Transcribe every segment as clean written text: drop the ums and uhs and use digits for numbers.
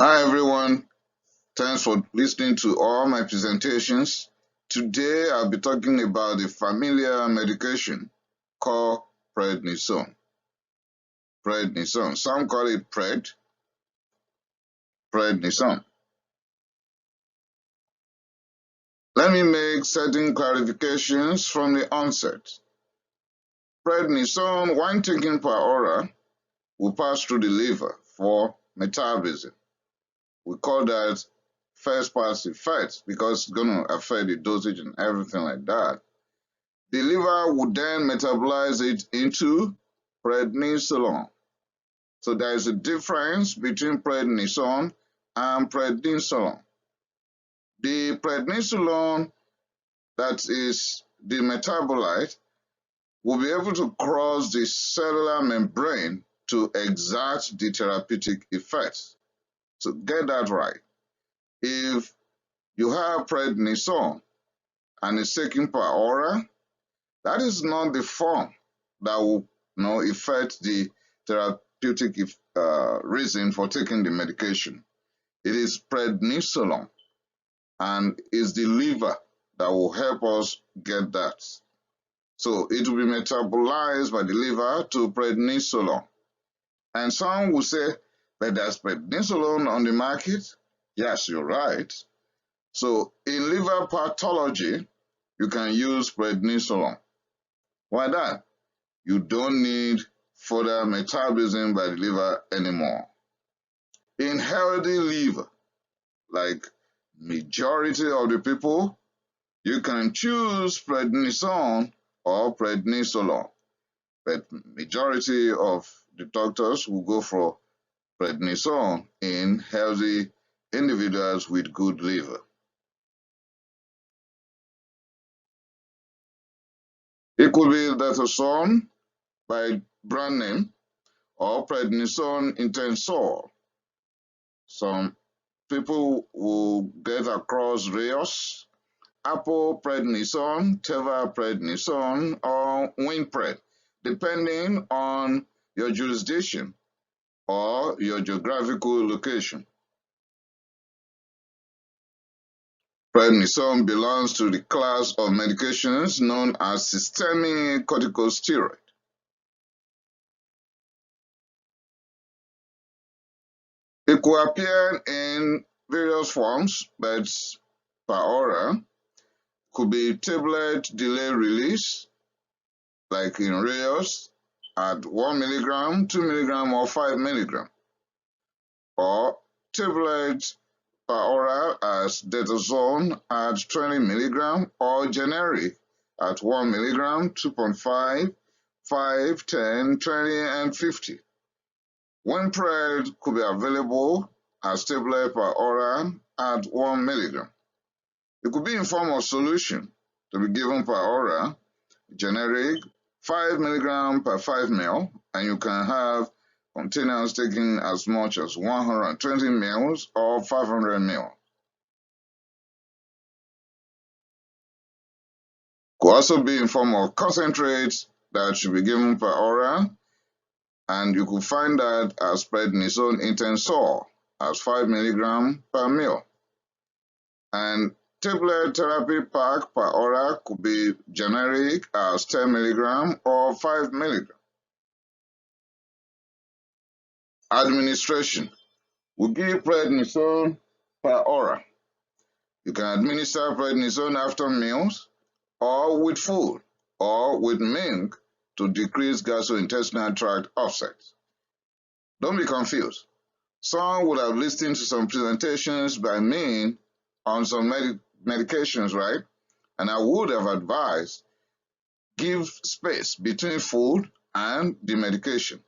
Hi everyone, thanks for listening to all my presentations. Today I'll be talking about a familiar medication called prednisone. Prednisone. Some call it prednisone. Let me make certain clarifications from the onset. Prednisone, when taken per oral, will pass through the liver for metabolism. We call that first pass effect because it's going to affect the dosage and everything like that. The liver would then metabolize it into prednisolone. So there is a difference between prednisone and prednisolone. The prednisolone, that is the metabolite, will be able to cross the cellular membrane to exert the therapeutic effects. So get that right. If you have prednisone and it's taken per oral, that is not the form that will affect the therapeutic reason for taking the medication. It is prednisolone, and it's the liver that will help us get that. So it will be metabolized by the liver to prednisolone. And some will say, but there's prednisolone on the market. Yes, you're right. So in liver pathology, you can use prednisolone. Why that? You don't need further metabolism by the liver anymore. In healthy liver, like majority of the people, you can choose prednisone or prednisolone, but majority of the doctors will go for prednisone in healthy individuals with good liver. It could be Detasone by brand name or prednisone intensol. Some people will get across Rios, Apple prednisone, Teva prednisone, or Winpred, depending on your jurisdiction or your geographical location. Prednisone belongs to the class of medications known as systemic corticosteroid. It could appear in various forms, but per oral, could be tablet delay release, like in Rios, at 1 milligram, 2 milligram, or 5 milligram, or tablet per oral as Detasone at 20 milligram, or generic at 1 milligram, 2.5, 5, 10, 20, and 50. Winpred could be available as tablet per oral at 1 milligram. It could be in form of solution to be given per oral, generic 5 milligram per 5 ml, and you can have containers taking as much as 120 mils or 500 ml. Could also be in form of concentrates that should be given per oral, and you could find that as prednisone intensol as 5 milligram per ml. And tablet therapy pack per oral could be generic as 10 milligram or 5 milligram. Administration. We give prednisone per oral. You can administer prednisone after meals, or with food, or with milk to decrease gastrointestinal tract upset. Don't be confused. Some would have listened to some presentations by me on some medications, right? And I would have advised give space between food and the medication.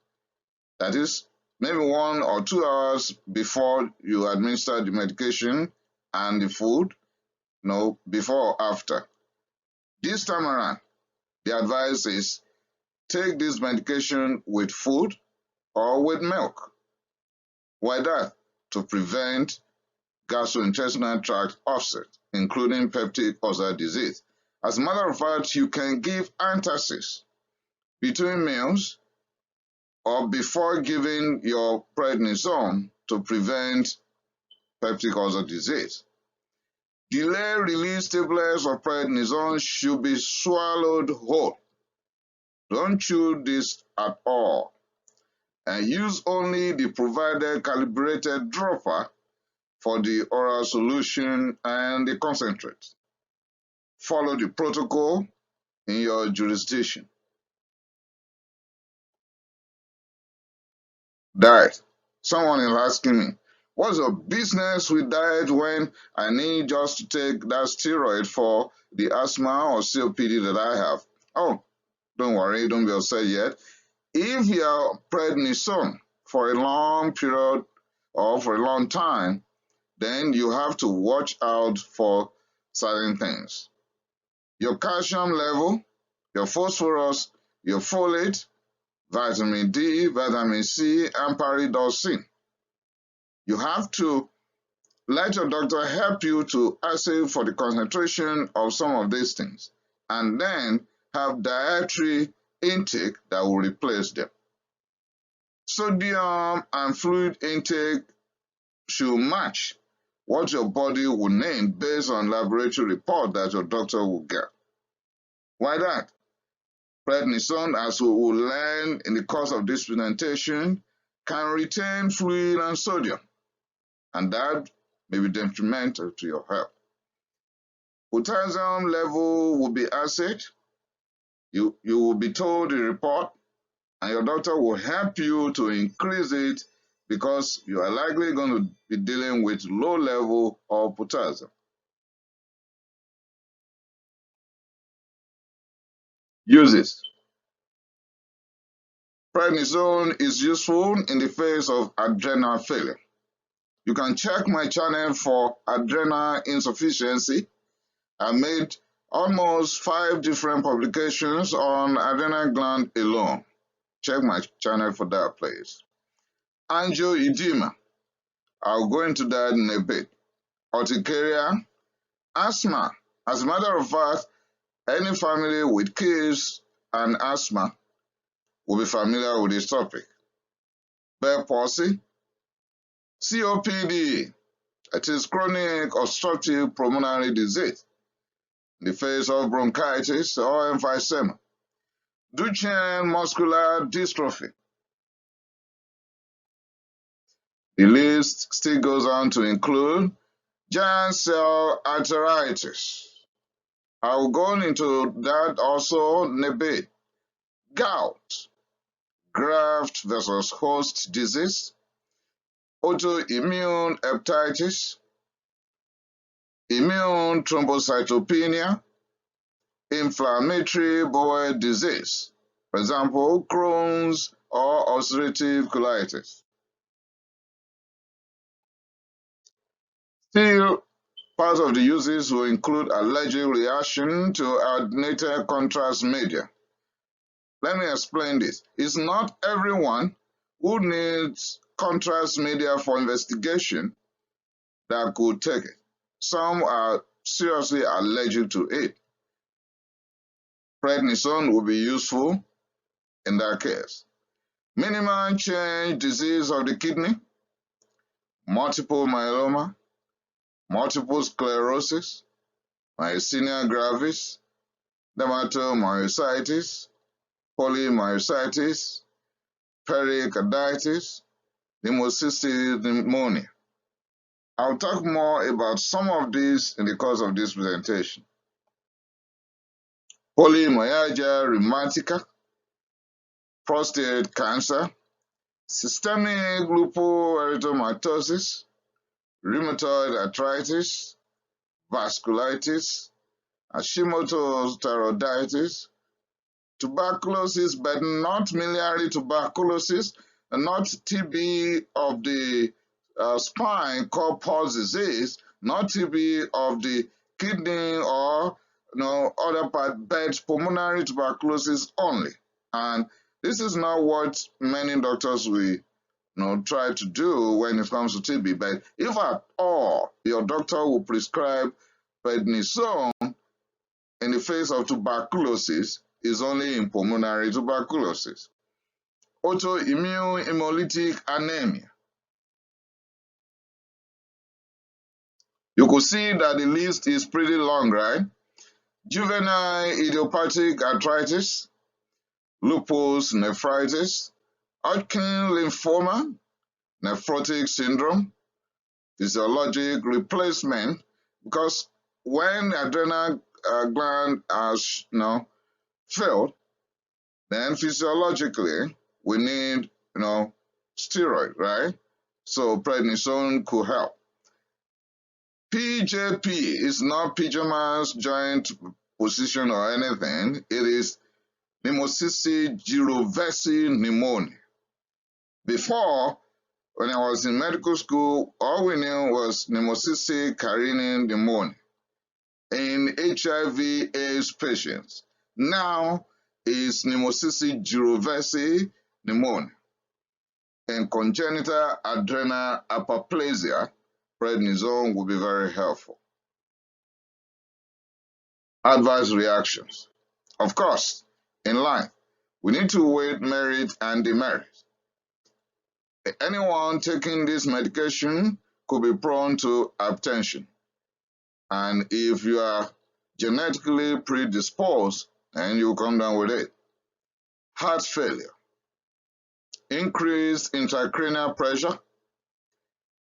That is, maybe 1 or 2 hours before you administer the medication and the food, before or after. This time around, the advice is take this medication with food or with milk. Why that? To prevent gastrointestinal tract upset, including peptic ulcer disease. As a matter of fact, you can give antacids between meals or before giving your prednisone to prevent peptic ulcer disease. Delay-release tablets of prednisone should be swallowed whole. Don't chew this at all, and use only the provided calibrated dropper for the oral solution and the concentrate. Follow the protocol in your jurisdiction. Diet. Someone is asking me, what's your business with diet when I need just to take that steroid for the asthma or COPD that I have? Oh, don't worry, don't be upset yet. If you're prednisone for a long period or for a long time, then you have to watch out for certain things. Your calcium level, your phosphorus, your folate, vitamin D, vitamin C, and pyridoxine. You have to let your doctor help you to assay for the concentration of some of these things, and then have dietary intake that will replace them. Sodium and fluid intake should match what your body will name based on laboratory report that your doctor will get. Why that? Prednisone, as we will learn in the course of this presentation, can retain fluid and sodium, and that may be detrimental to your health. Potassium level will be assayed. You will be told the report, and your doctor will help you to increase it because you are likely going to be dealing with low level of potassium. Uses. Prednisone is useful in the face of adrenal failure. You can check my channel for adrenal insufficiency. I made almost 5 different publications on adrenal gland alone. Check my channel for that, please. Angioedema. I'll go into that in a bit. Urticaria, asthma. As a matter of fact, any family with kids and asthma will be familiar with this topic. Bell palsy, COPD. It is chronic obstructive pulmonary disease in the face of bronchitis or emphysema. Duchenne muscular dystrophy. The list still goes on to include giant cell arteritis. I will go into that also in a bit. Gout, graft versus host disease, autoimmune hepatitis, immune thrombocytopenia, inflammatory bowel disease, for example, Crohn's or ulcerative colitis. Still, part of the uses will include allergic reaction to alternated contrast media. Let me explain this. It's not everyone who needs contrast media for investigation that could take it. Some are seriously allergic to it. Prednisone will be useful in that case. Minimal change disease of the kidney, multiple myeloma, multiple sclerosis, myasthenia gravis, dermatomyositis, polymyositis, pericarditis, pneumocystis pneumonia. I'll talk more about some of these in the course of this presentation. Polymyalgia rheumatica, prostate cancer, systemic lupus erythematosus, rheumatoid arthritis, vasculitis, Hashimoto's thyroiditis, tuberculosis, but not miliary tuberculosis, and not TB of the spine called Paul's disease, not TB of the kidney or other part, but pulmonary tuberculosis only. And this is not what many doctors will try to do when it comes to TB. But if at all your doctor will prescribe prednisone in the face of tuberculosis, is only in pulmonary tuberculosis. Autoimmune hemolytic anemia. You could see that the list is pretty long, right? Juvenile idiopathic arthritis, lupus nephritis, Hodgkin lymphoma, nephrotic syndrome, physiologic replacement, because when the adrenal gland has failed, then physiologically we need steroid, right? So prednisone could help. PJP is not Pigeon's joint position or anything. It is pneumocystis jirovecii pneumonia. Before, when I was in medical school, all we knew was pneumocystis carinii pneumonia in HIV/AIDS patients. Now is pneumocystis jirovecii pneumonia. In congenital adrenal hyperplasia, prednisone will be very helpful. Adverse reactions. Of course, in life, we need to weigh merit and demerit. Anyone taking this medication could be prone to hypertension. And if you are genetically predisposed, then you come down with it. Heart failure, increased intracranial pressure,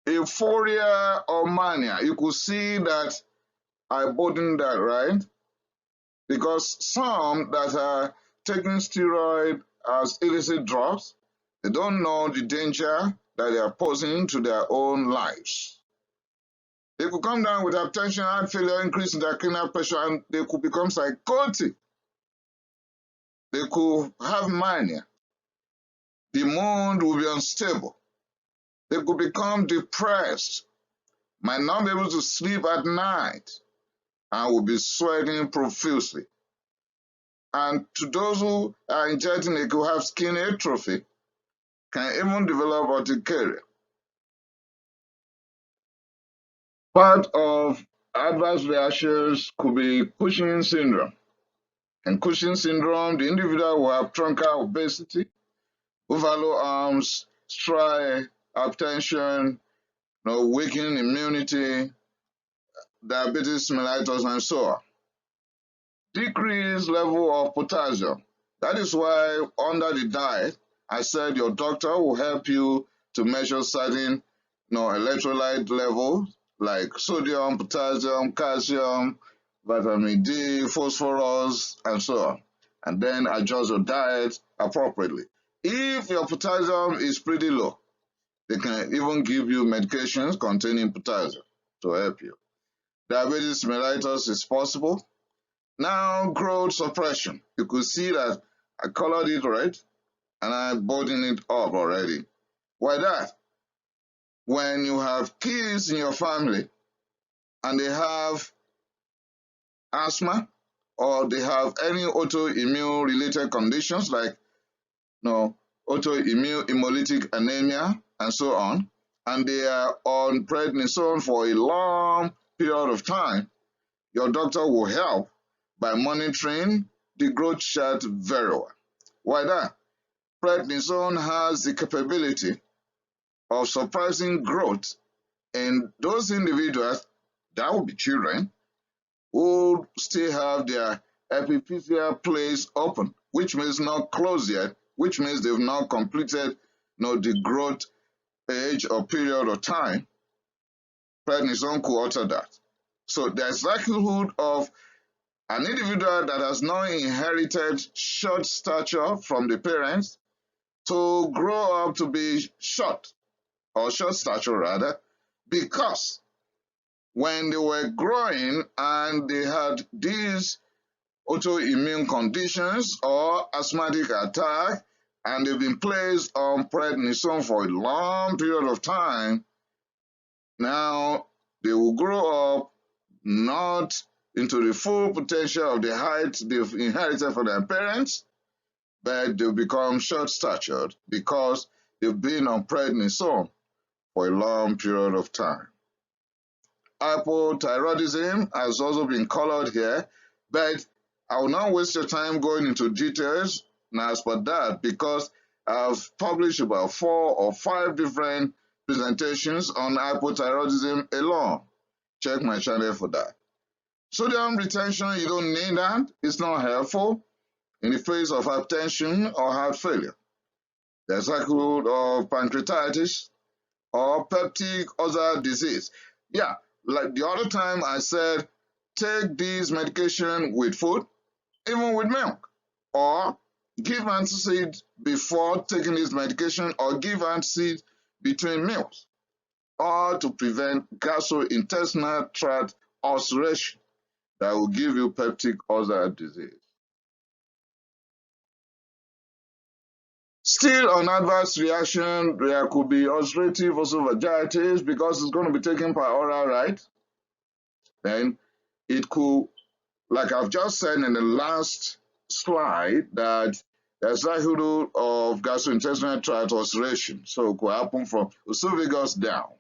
euphoria or mania. You could see that I burden that, right? Because some that are taking steroid as illicit drugs, they don't know the danger that they are posing to their own lives. They could come down with hypertension, heart failure, increase intracranial pressure, and they could become psychotic. They could have mania. The mood will be unstable. They could become depressed, might not be able to sleep at night, and will be sweating profusely. And to those who are injecting, they could have skin atrophy, can even develop urticaria. Part of adverse reactions could be Cushing syndrome. In Cushing syndrome, the individual will have truncal obesity, buffalo arms, striae, hypertension, weakening immunity, diabetes mellitus, and so on. Decreased level of potassium. That is why under the diet, I said your doctor will help you to measure certain electrolyte levels like sodium, potassium, calcium, vitamin D, phosphorus, and so on. And then adjust your diet appropriately. If your potassium is pretty low, they can even give you medications containing potassium to help you. Diabetes mellitus is possible. Now, growth suppression. You could see that I colored it red and I bolded it up already. Why that? When you have kids in your family and they have asthma or they have any autoimmune related conditions like autoimmune hemolytic anemia and so on, and they are on prednisone for a long period of time, your doctor will help by monitoring the growth chart very well. Why that? Prednisone has the capability of suppressing growth in those individuals, that would be children, who still have their epiphyseal plates open, which means not closed yet, which means they've not completed the growth age or period of time. Prednisone could alter that. So there's likelihood of an individual that has not inherited short stature from the parents to grow up to be short, or short stature rather, because when they were growing and they had these autoimmune conditions or asthmatic attack and they've been placed on prednisone for a long period of time, now they will grow up not into the full potential of the height they've inherited from their parents, but they'll become short-statured because they've been on prednisone for a long period of time. Hypothyroidism has also been colored here, but I will not waste your time going into details now as per that because I've published about 4 or 5 different presentations on hypothyroidism alone. check my channel for that. Sodium retention, you don't need that. It's not helpful in the face of hypertension or heart failure. There's likelihood of pancreatitis or peptic ulcer disease. Yeah, like the other time I said, take this medication with food, even with milk, or give antacid before taking this medication, or give antacid between meals, or to prevent gastrointestinal tract ulceration that will give you peptic ulcer disease. Still on adverse reaction, there could be ulcerative esophagitis because it's going to be taken per oral, right? Then it could, like I've just said in the last slide, that there's likelihood of gastrointestinal tract ulceration. So it could happen from esophagus down.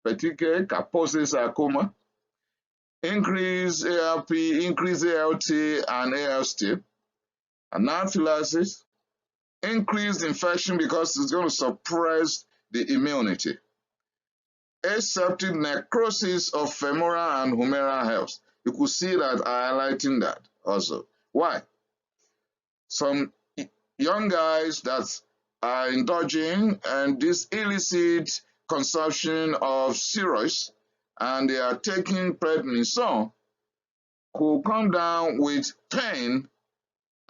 Petechiae, Kaposi sarcoma, increased ALP, increased ALT and AST, anaphylaxis, increased infection because it's going to suppress the immunity, aseptic necrosis of femoral and humeral health. You could see that I'm highlighting that also. Why? Some young guys that are indulging in this illicit consumption of steroids and they are taking prednisone could come down with pain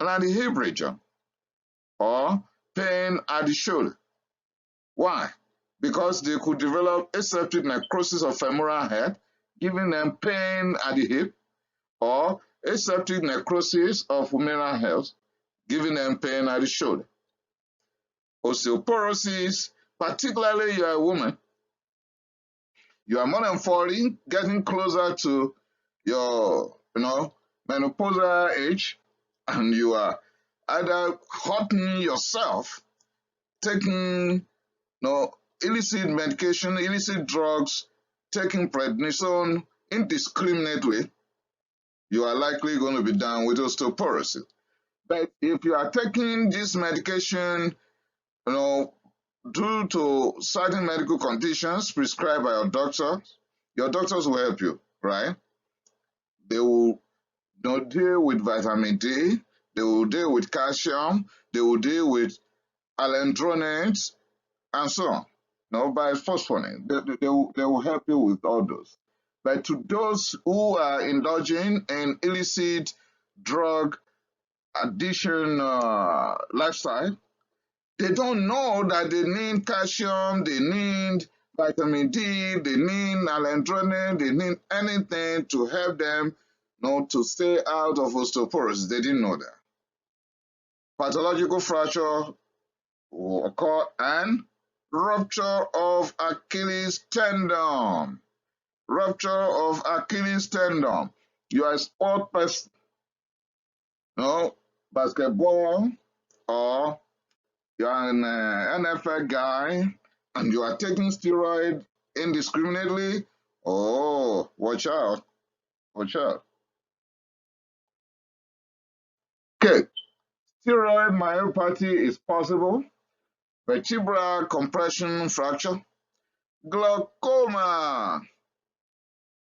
at the hip region or pain at the shoulder. Why? Because they could develop aseptic necrosis of femoral head, giving them pain at the hip, or aseptic necrosis of humeral head, giving them pain at the shoulder. Osteoporosis, particularly you are a woman, you are more than 40, getting closer to your, menopausal age, and you are either hurting yourself, taking illicit medication, illicit drugs, taking prednisone indiscriminately, you are likely going to be down with osteoporosis. But if you are taking this medication, due to certain medical conditions prescribed by your doctors will help you, right? They will deal with vitamin D, they will deal with calcium, they will deal with alendronate, and so on. By phosphonin, they will help you with all those. But to those who are indulging in illicit drug addiction lifestyle, they don't know that they need calcium, they need vitamin D, they need alendronate, they need anything to help them to stay out of osteoporosis. They didn't know that. Pathological fracture will occur and rupture of Achilles tendon. Rupture of Achilles tendon. You are a sport person, basketball, or you are an NFL guy, and you are taking steroid indiscriminately. Oh, watch out. Watch out. Okay, steroid myopathy is possible. Vertebral compression fracture. Glaucoma.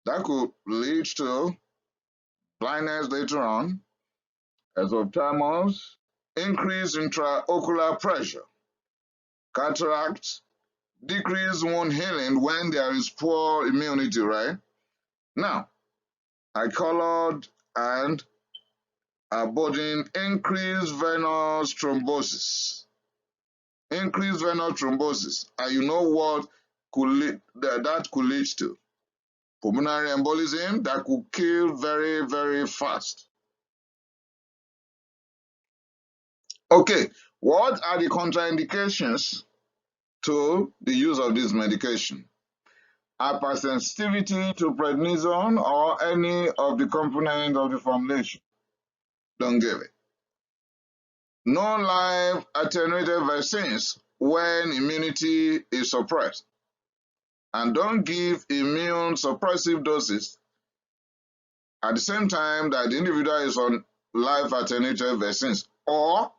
That could lead to blindness later on. Exophthalmos. Increase intraocular pressure. Cataract. Decrease wound healing when there is poor immunity, right? Now, I colored and avoiding increased venous thrombosis. Increased venous thrombosis. And you know what that could lead to? Pulmonary embolism that could kill very, very fast. Okay, what are the contraindications to the use of this medication? Hypersensitivity to prednisone or any of the components of the formulation. Don't give it. No live attenuated vaccines when immunity is suppressed. And don't give immune suppressive doses at the same time that the individual is on live attenuated vaccines, or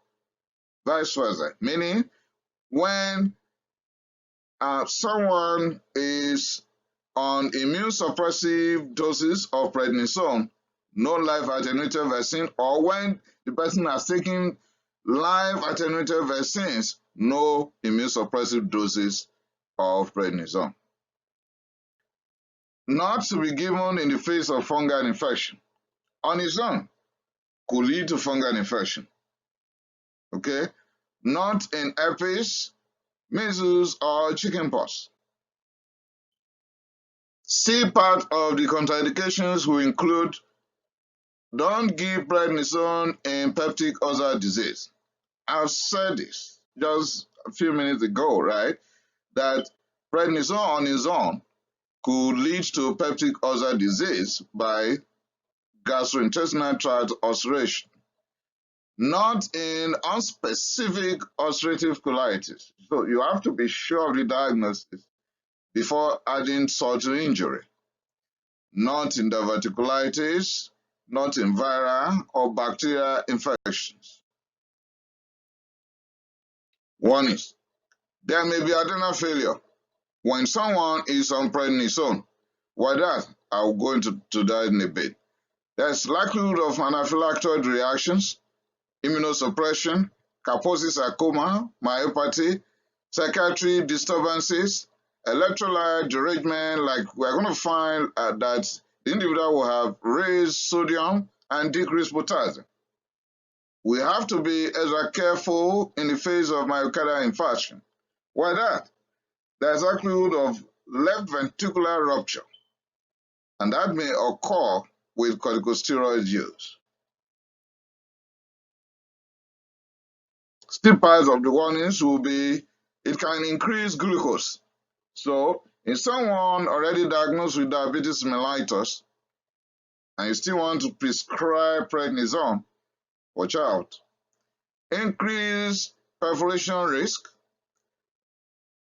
vice versa. Meaning, when someone is on immune-suppressive doses of prednisone, no live-attenuated vaccine, or when the person has taken live-attenuated vaccines, no immune-suppressive doses of prednisone. Not to be given in the face of fungal infection. On its own, could lead to fungal infection. Okay? Not in herpes, measles, or chickenpox. Still part of the contraindications will include don't give prednisone in peptic ulcer disease. I've said this just a few minutes ago, right? That prednisone on its own could lead to peptic ulcer disease by gastrointestinal tract ulceration, not in unspecific ulcerative colitis. So you have to be sure of the diagnosis before adding salt to injury. Not in diverticulitis, not in viral or bacterial infections. Warnings. There may be adrenal failure when someone is on prednisone. Why that? I'll go into that in a bit. There's likelihood of anaphylactoid reactions, immunosuppression, Kaposi sarcoma, myopathy, psychiatric disturbances, electrolyte derangement, like we're going to find that the individual will have raised sodium and decreased potassium. We have to be extra careful in the face of myocardial infarction. Why that? There's likelihood of left ventricular rupture, and that may occur with corticosteroid use. Still part of the warnings will be it can increase glucose. So, in someone already diagnosed with diabetes mellitus, and you still want to prescribe prednisone, watch out. Increased perforation risk.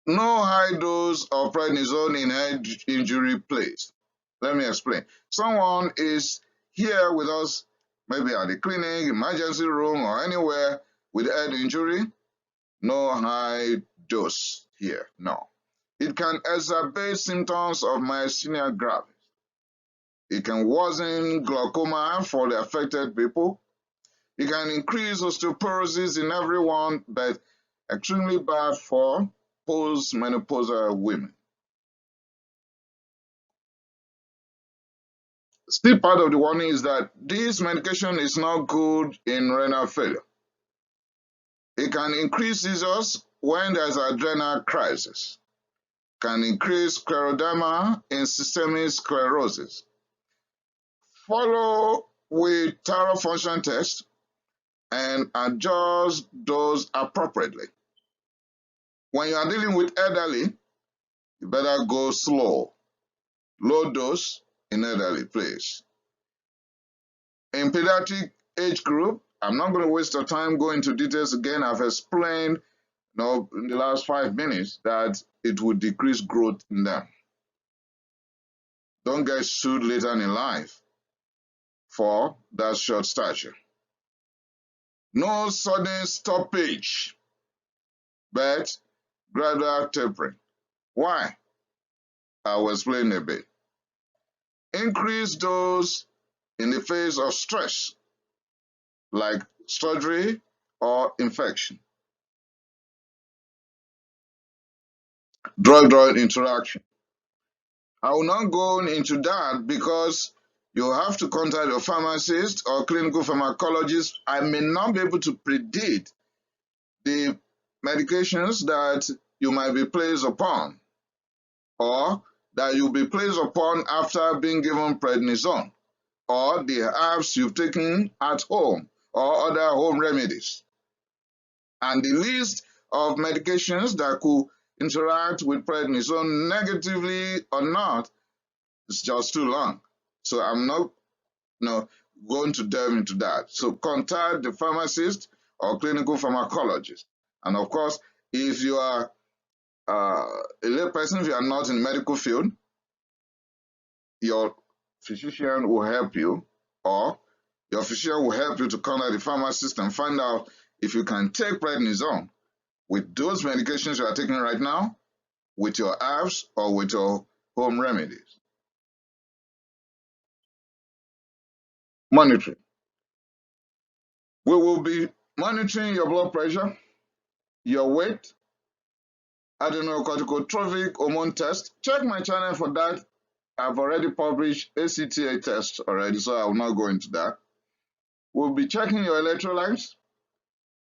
No high dose of prednisone in head injury placed. Let me explain. Someone is here with us, maybe at the clinic, emergency room, or anywhere with head injury. No high dose here, no. It can exacerbate symptoms of myasthenia gravis. It can worsen glaucoma for the affected people. It can increase osteoporosis in everyone, but extremely bad for postmenopausal women. Still part of the warning is that this medication is not good in renal failure. It can increase seizures when there's adrenal crisis. Can increase scleroderma in systemic sclerosis. Follow with thorough function test and adjust dose appropriately. When you are dealing with elderly, you better go slow. Low dose in elderly, please. In pediatric age group, I'm not going to waste your time going into details again. I've explained in the last 5 minutes that it would decrease growth in them. Don't get sued later in life for that short stature. No sudden stoppage, but gradual tapering. Why? I will explain a bit. Increase dose in the face of stress, like surgery or infection. Drug-drug interaction. I will not go into that because you have to contact your pharmacist or clinical pharmacologist. I may not be able to predict the medications that you might be placed upon or that you'll be placed upon after being given prednisone or the herbs you've taken at home or other home remedies. And the list of medications that could interact with prednisone negatively or not is just too long. So I'm not going to delve into that. So contact the pharmacist or clinical pharmacologist. And of course, if you are a lay person, if you are not in the medical field, your physician will help you, or your physician will help you to contact the pharmacist and find out if you can take prednisone with those medications you are taking right now, with your herbs or with your home remedies. Monitoring. We will be monitoring your blood pressure, your weight, adrenocorticotropic hormone test. Check my channel for that. I've already published ACTA test already, so I will not go into that. We'll be checking your electrolytes,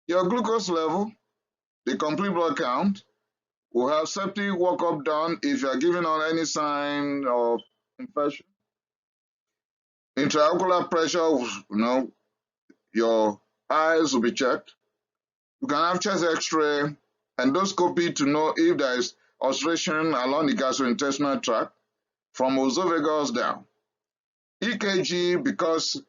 your glucose level, the complete blood count. We'll have septic workup done if you are giving on any sign of infection. Intraocular pressure, your eyes will be checked. You can have chest x-ray, endoscopy to know if there is ulceration along the gastrointestinal tract from esophagus down. EKG, because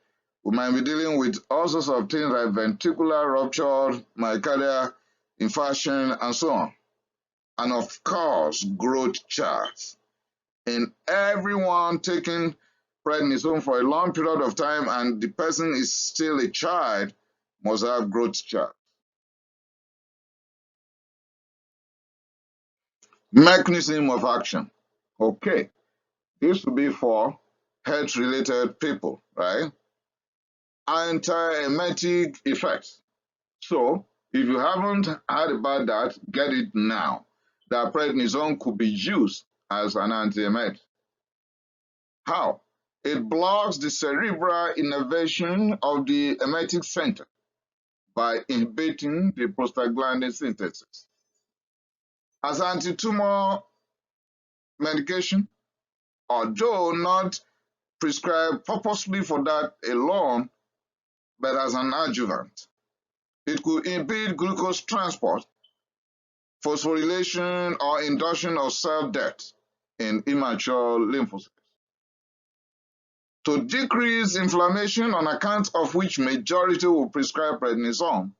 we might be dealing with all sorts of things like ventricular rupture, myocardial infarction, and so on. And of course, growth charts. In everyone taking prednisone for a long period of time and the person is still a child must have growth chart. Mechanism of action. Okay, this will be for health-related people, right? Antiemetic effects. So, if you haven't heard about that, get it now. That prednisone could be used as an antiemetic. How? It blocks the cerebral innervation of the emetic center by inhibiting the prostaglandin synthesis. As anti-tumor medication, although not prescribed purposely for that alone, but as an adjuvant, it could inhibit glucose transport, phosphorylation, or induction of cell death in immature lymphocytes. To decrease inflammation, on account of which majority will prescribe prednisone,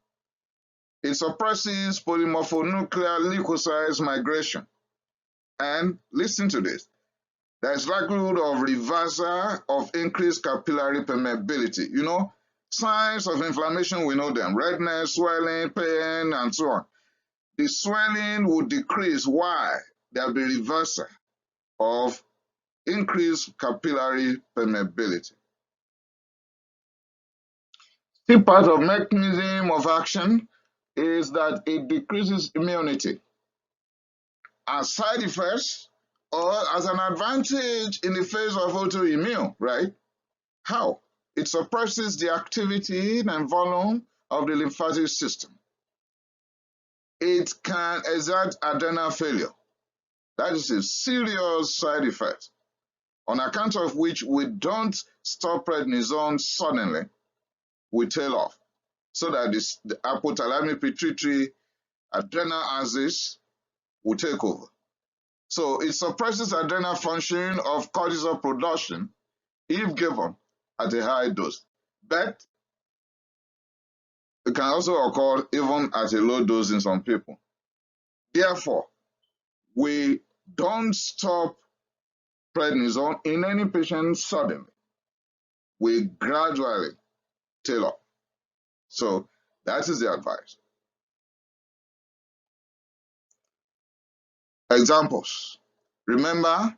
it suppresses polymorphonuclear leukocytes migration. And listen to this, there is likelihood of reversal of increased capillary permeability. Signs of inflammation, we know them: redness, swelling, pain, and so on. The swelling will decrease. Why? There will be reversal of increased capillary permeability. Still part of mechanism of action is that it decreases immunity. As side effects or as an advantage in the face of autoimmune, right? How? It suppresses the activity and volume of the lymphatic system. It can exert adrenal failure. That is a serious side effect, on account of which we don't stop prednisone suddenly, we tail off, so that the hypothalamic pituitary adrenal axis will take over. So it suppresses adrenal function of cortisol production if given at a high dose, but it can also occur even at a low dose in some people. Therefore, we don't stop prednisone in any patient suddenly. We gradually tail off. So that is the advice. Examples. Remember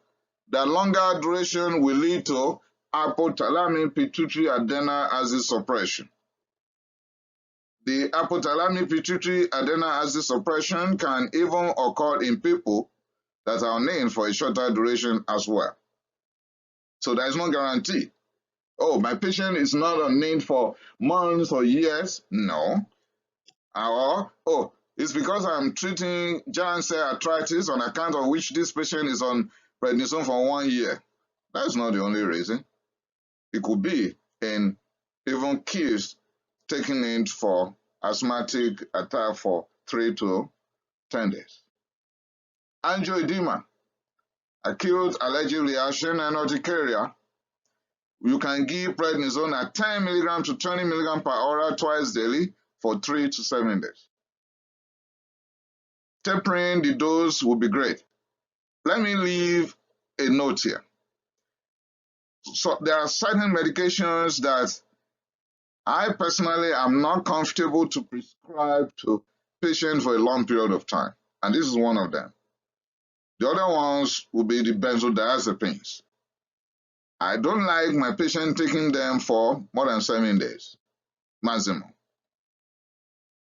that longer duration will lead to hypothalamic pituitary adrenal axis suppression. The hypothalamic pituitary adrenal axis suppression can even occur in people that are named for a shorter duration as well. So there is no guarantee. Oh, my patient is not on named for months or years. No. Or, oh, it's because I'm treating giant cell arthritis on account of which this patient is on prednisone for 1 year. That's not the only reason. It could be in even kids taking it for asthmatic attack for 3 to 10 days. Angioedema, acute allergic reaction, and urticaria. You can give prednisone at 10 mg to 20 mg per hour twice daily for 3 to 7 days. Tapering the dose will be great. Let me leave a note here. So there are certain medications that I personally am not comfortable to prescribe to patients for a long period of time, and this is one of them. The other ones will be the benzodiazepines. I don't like my patient taking them for more than 7 days maximum.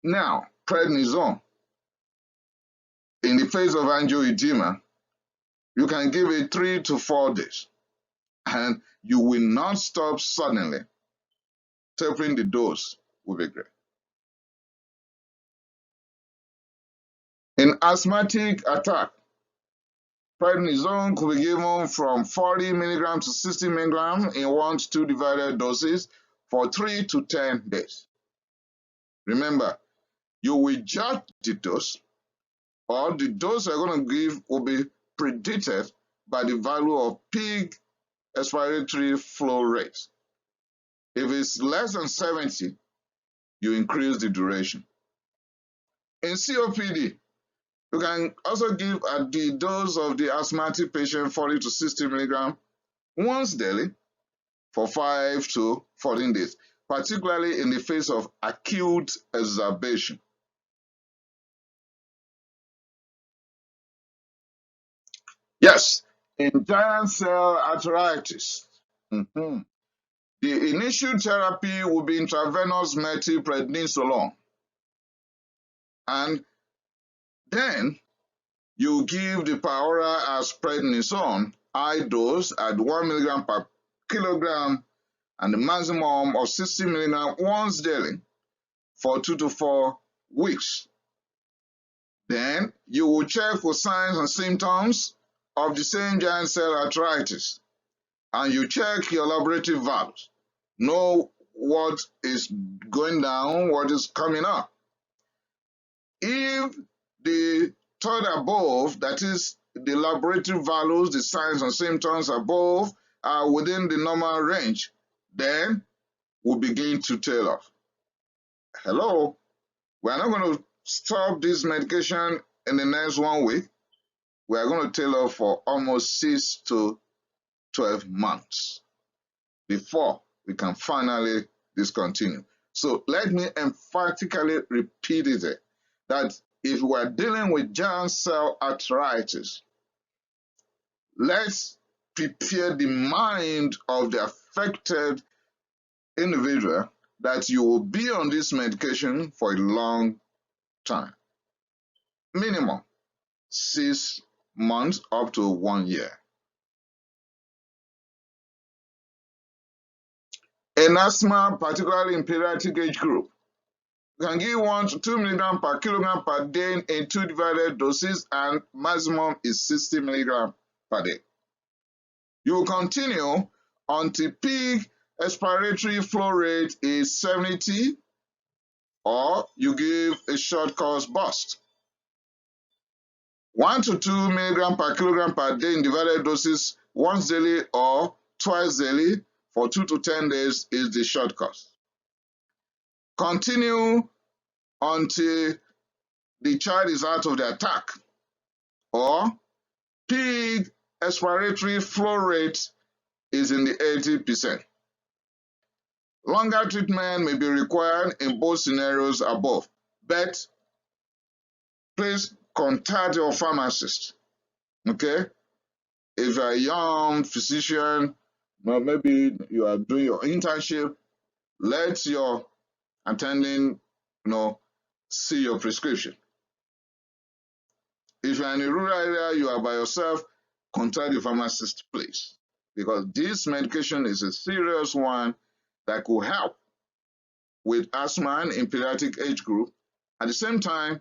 Now, prednisone. In the face of angioedema, you can give it 3 to 4 days, and you will not stop suddenly. Tapering the dose will be great. In asthmatic attack, prednisone could be given from 40 milligrams to 60 milligrams in 1 to 2 divided doses for 3 to 10 days. Remember, you will judge the dose, or the dose you're going to give will be predicted by the value of peak expiratory flow rate. If it's less than 70, you increase the duration. In COPD, you can also give at the dose of the asthmatic patient 40 to 60 milligrams once daily for 5 to 14 days, particularly in the face of acute exacerbation. Yes, in giant cell arteritis, the initial therapy will be intravenous methylprednisolone, and then you give the per hora as prednisone, high dose at 1 milligram per kilogram and a maximum of 60 milligrams once daily for 2 to 4 weeks. Then you will check for signs and symptoms of the same giant cell arteritis, and you check your laboratory values. Know what is going down, what is coming up. If the third above, that is the laboratory values, the signs and symptoms above, are within the normal range, then we'll begin to tail off. Hello, we are not going to stop this medication in the next 1 week. We are going to tail off for almost 6 to 12 months before we can finally discontinue. So let me emphatically repeat it that if we are dealing with giant cell arteritis, let's prepare the mind of the affected individual that you will be on this medication for a long time, minimum 6 months up to 1 year. In asthma, particularly in pediatric age group, you can give 1 to 2 milligrams per kilogram per day in 2 divided doses, and maximum is 60 milligrams per day. You will continue until peak expiratory flow rate is 70, or you give a short course burst. 1 to 2 milligrams per kilogram per day in divided doses once daily or twice daily for 2 to 10 days is the short course. Continue until the child is out of the attack, or peak expiratory flow rate is in the 80%. Longer treatment may be required in both scenarios above, but please contact your pharmacist. Okay? If you're a young physician, or maybe you are doing your internship, let your attending see your prescription. If you're in a rural area, you are by yourself, contact your pharmacist, please, because this medication is a serious one that could help with asthma in pediatric age group. At the same time,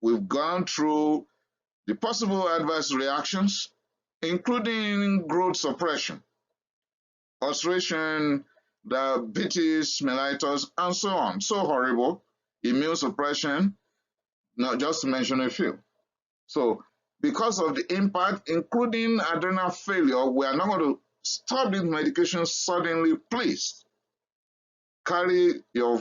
we've gone through the possible adverse reactions, including growth suppression, ulceration, diabetes mellitus, and so on. So horrible. Immune suppression, not just to mention a few. So because of the impact, including adrenal failure, we are not going to stop this medication suddenly. Please carry your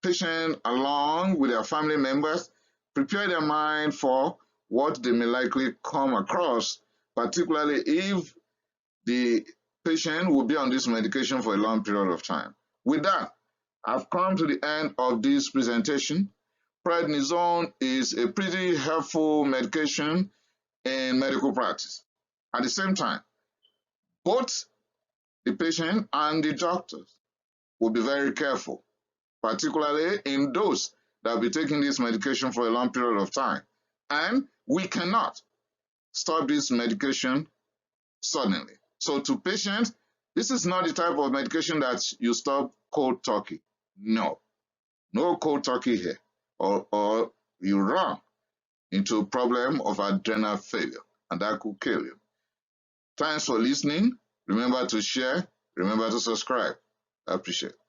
patient along with their family members. Prepare their mind for what they may likely come across, particularly if the patient will be on this medication for a long period of time. With that, I've come to the end of this presentation. Prednisone is a pretty helpful medication in medical practice. At the same time, both the patient and the doctors will be very careful, particularly in those that will be taking this medication for a long period of time. And we cannot stop this medication suddenly. So to patients, this is not the type of medication that you stop cold turkey. No, no cold turkey here. Or you run into a problem of adrenal failure, and that could kill you. Thanks for listening. Remember to share. Remember to subscribe. I appreciate it.